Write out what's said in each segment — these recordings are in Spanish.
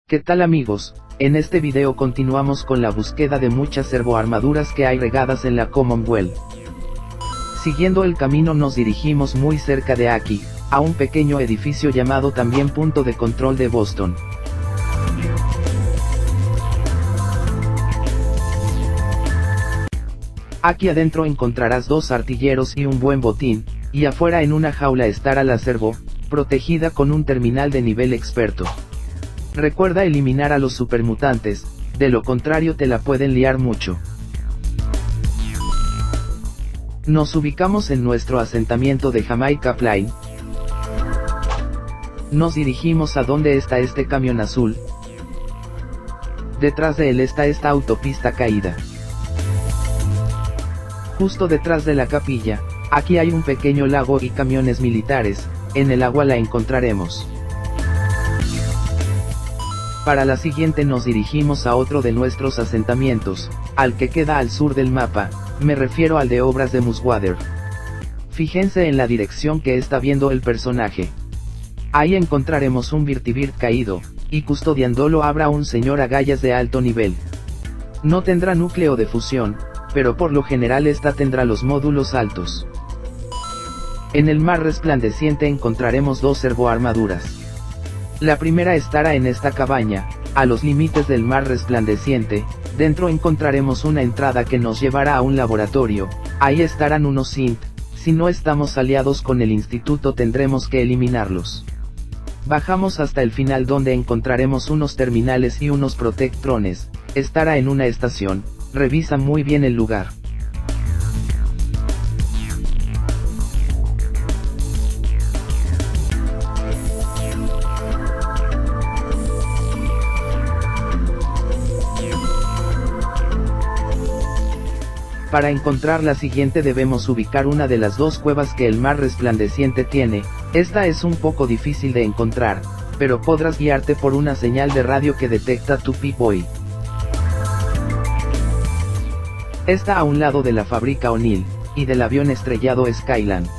¿Qué tal amigos? En este video continuamos con la búsqueda de muchas servoarmaduras que hay regadas en la Commonwealth. Siguiendo el camino nos dirigimos muy cerca de aquí, a un pequeño edificio llamado también Punto de Control de Boston. Aquí adentro encontrarás dos artilleros y un buen botín, y afuera en una jaula estará la servo, protegida con un terminal de nivel experto. Recuerda eliminar a los supermutantes, de lo contrario te la pueden liar mucho. Nos ubicamos en nuestro asentamiento de Jamaica Plain. Nos dirigimos a donde está este camión azul. Detrás de él está esta autopista caída. Justo detrás de la capilla, aquí hay un pequeño lago y camiones militares, en el agua la encontraremos. Para la siguiente nos dirigimos a otro de nuestros asentamientos, al que queda al sur del mapa, me refiero al de Obras de Muswater. Fíjense en la dirección que está viendo el personaje. Ahí encontraremos un Virtibird caído, y custodiándolo habrá un señor agallas de alto nivel. No tendrá núcleo de fusión, pero por lo general esta tendrá los módulos altos. En el mar resplandeciente encontraremos dos servoarmaduras. La primera estará en esta cabaña, a los límites del mar resplandeciente. Dentro encontraremos una entrada que nos llevará a un laboratorio, ahí estarán unos Synth, si no estamos aliados con el instituto tendremos que eliminarlos. Bajamos hasta el final donde encontraremos unos terminales y unos protectrones, estará en una estación, revisa muy bien el lugar. Para encontrar la siguiente debemos ubicar una de las dos cuevas que el mar resplandeciente tiene. Esta es un poco difícil de encontrar, pero podrás guiarte por una señal de radio que detecta tu Pip-Boy. Está a un lado de la fábrica O'Neill, y del avión estrellado Skyland.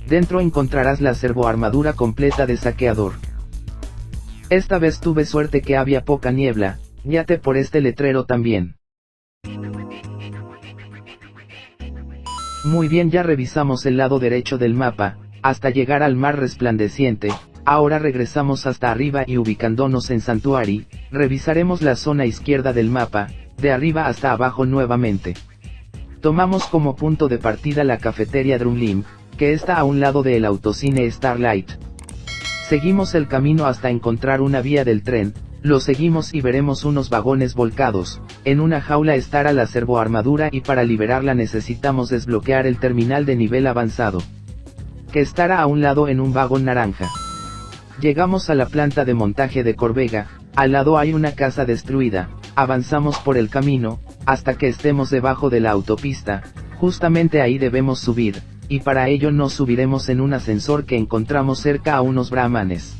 Dentro encontrarás la servoarmadura completa de saqueador. Esta vez tuve suerte que había poca niebla. Guíate por este letrero también. Muy bien, ya revisamos el lado derecho del mapa, hasta llegar al mar resplandeciente. Ahora regresamos hasta arriba y ubicándonos en Sanctuary, revisaremos la zona izquierda del mapa, de arriba hasta abajo nuevamente. Tomamos como punto de partida la cafetería Drumlim, que está a un lado del autocine Starlight. Seguimos el camino hasta encontrar una vía del tren. Lo seguimos y veremos unos vagones volcados. En una jaula estará la servoarmadura y para liberarla necesitamos desbloquear el terminal de nivel avanzado, que estará a un lado en un vagón naranja. Llegamos a la planta de montaje de Corvega, al lado hay una casa destruida, avanzamos por el camino, hasta que estemos debajo de la autopista, justamente ahí debemos subir, y para ello nos subiremos en un ascensor que encontramos cerca a unos brahmanes.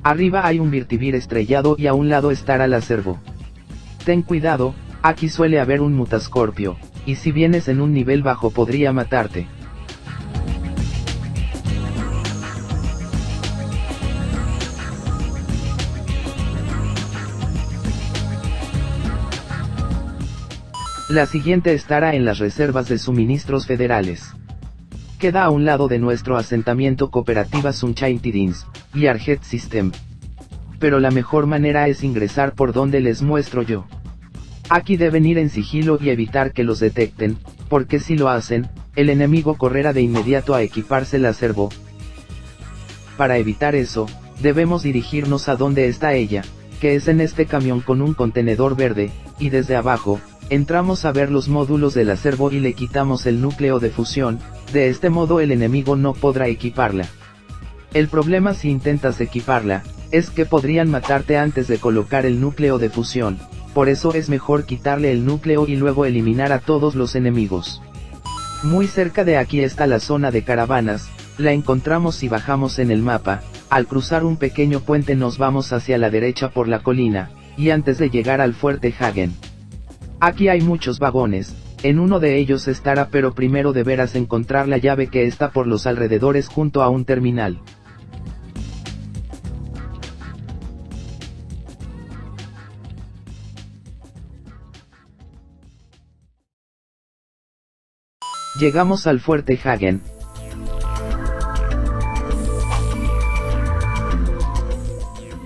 Arriba hay un Virtibird estrellado y a un lado estará la servo. Ten cuidado, aquí suele haber un Mutascorpio, y si vienes en un nivel bajo podría matarte. La siguiente estará en las reservas de suministros federales. Queda a un lado de nuestro asentamiento Cooperativa Sunshine Tidings, y Arjet System. Pero la mejor manera es ingresar por donde les muestro yo. Aquí deben ir en sigilo y evitar que los detecten, porque si lo hacen, el enemigo correrá de inmediato a equiparse la servo. Para evitar eso, debemos dirigirnos a donde está ella, que es en este camión con un contenedor verde, y desde abajo, entramos a ver los módulos de la servo y le quitamos el núcleo de fusión, de este modo el enemigo no podrá equiparla. El problema si intentas equiparla, es que podrían matarte antes de colocar el núcleo de fusión, por eso es mejor quitarle el núcleo y luego eliminar a todos los enemigos. Muy cerca de aquí está la zona de caravanas, la encontramos si bajamos en el mapa, al cruzar un pequeño puente nos vamos hacia la derecha por la colina, y antes de llegar al fuerte Hagen. Aquí hay muchos vagones, en uno de ellos estará pero primero deberás encontrar la llave que está por los alrededores junto a un terminal. Llegamos al fuerte Hagen.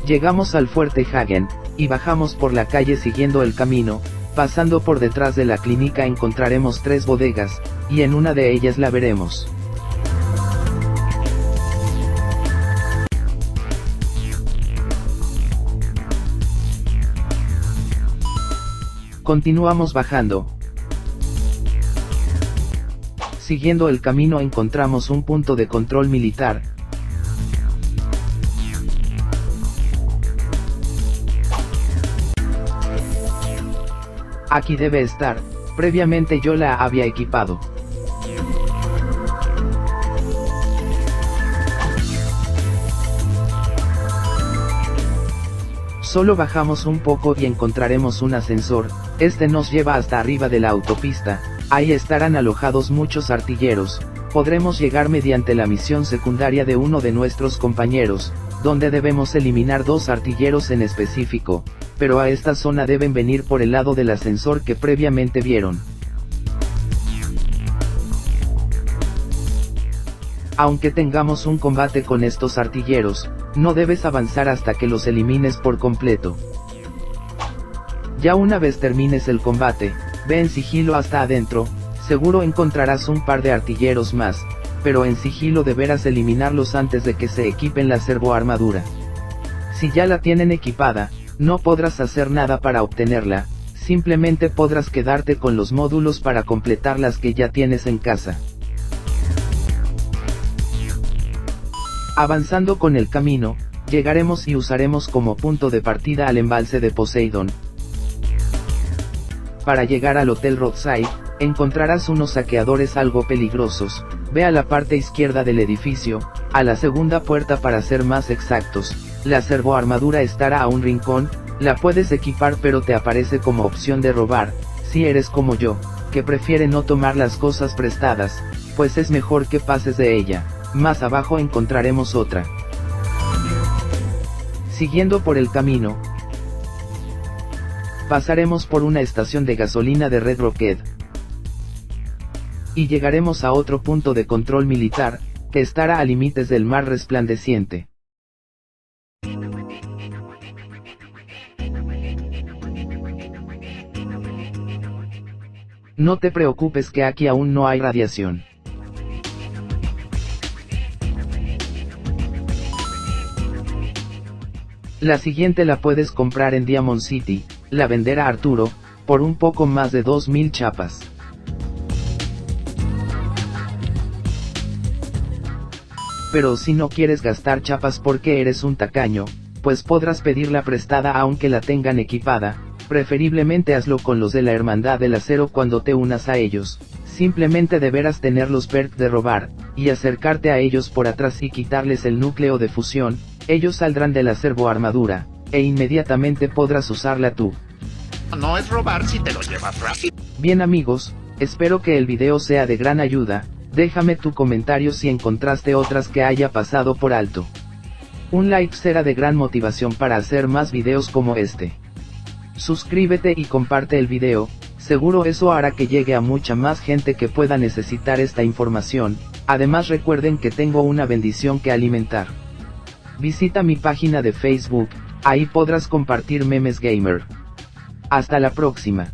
Llegamos al fuerte Hagen, y bajamos por la calle siguiendo el camino. Pasando por detrás de la clínica encontraremos 3 bodegas, y en una de ellas la veremos. Continuamos bajando. Siguiendo el camino encontramos un punto de control militar. Aquí debe estar, previamente yo la había equipado. Solo bajamos un poco y encontraremos un ascensor, este nos lleva hasta arriba de la autopista, ahí estarán alojados muchos artilleros, podremos llegar mediante la misión secundaria de uno de nuestros compañeros, donde debemos eliminar 2 artilleros en específico, pero a esta zona deben venir por el lado del ascensor que previamente vieron. Aunque tengamos un combate con estos artilleros, no debes avanzar hasta que los elimines por completo. Ya una vez termines el combate, ve en sigilo hasta adentro, seguro encontrarás un par de artilleros más, pero en sigilo deberás eliminarlos antes de que se equipen la servoarmadura. Si ya la tienen equipada, no podrás hacer nada para obtenerla, simplemente podrás quedarte con los módulos para completar las que ya tienes en casa. Avanzando con el camino, llegaremos y usaremos como punto de partida al embalse de Poseidon. Para llegar al Hotel Roadside, encontrarás unos saqueadores algo peligrosos, ve a la parte izquierda del edificio, a la segunda puerta para ser más exactos, la servoarmadura estará a un rincón, la puedes equipar pero te aparece como opción de robar, si eres como yo, que prefiere no tomar las cosas prestadas, pues es mejor que pases de ella. Más abajo encontraremos otra. Siguiendo por el camino, pasaremos por una estación de gasolina de Red Rocket. Y llegaremos a otro punto de control militar, que estará a límites del mar resplandeciente. No te preocupes que aquí aún no hay radiación. La siguiente la puedes comprar en Diamond City, la venderá Arturo, por un poco más de 2000 chapas. Pero si no quieres gastar chapas porque eres un tacaño, pues podrás pedirla prestada aunque la tengan equipada, preferiblemente hazlo con los de la Hermandad del Acero cuando te unas a ellos, simplemente deberás tener los perks de robar, y acercarte a ellos por atrás y quitarles el núcleo de fusión. Ellos saldrán de la servoarmadura, e inmediatamente podrás usarla tú. No es robar si te lo llevas rápido. Bien amigos, espero que el video sea de gran ayuda, déjame tu comentario si encontraste otras que haya pasado por alto. Un like será de gran motivación para hacer más videos como este. Suscríbete y comparte el video, seguro eso hará que llegue a mucha más gente que pueda necesitar esta información, además recuerden que tengo una bendición que alimentar. Visita mi página de Facebook, ahí podrás compartir memes gamer. Hasta la próxima.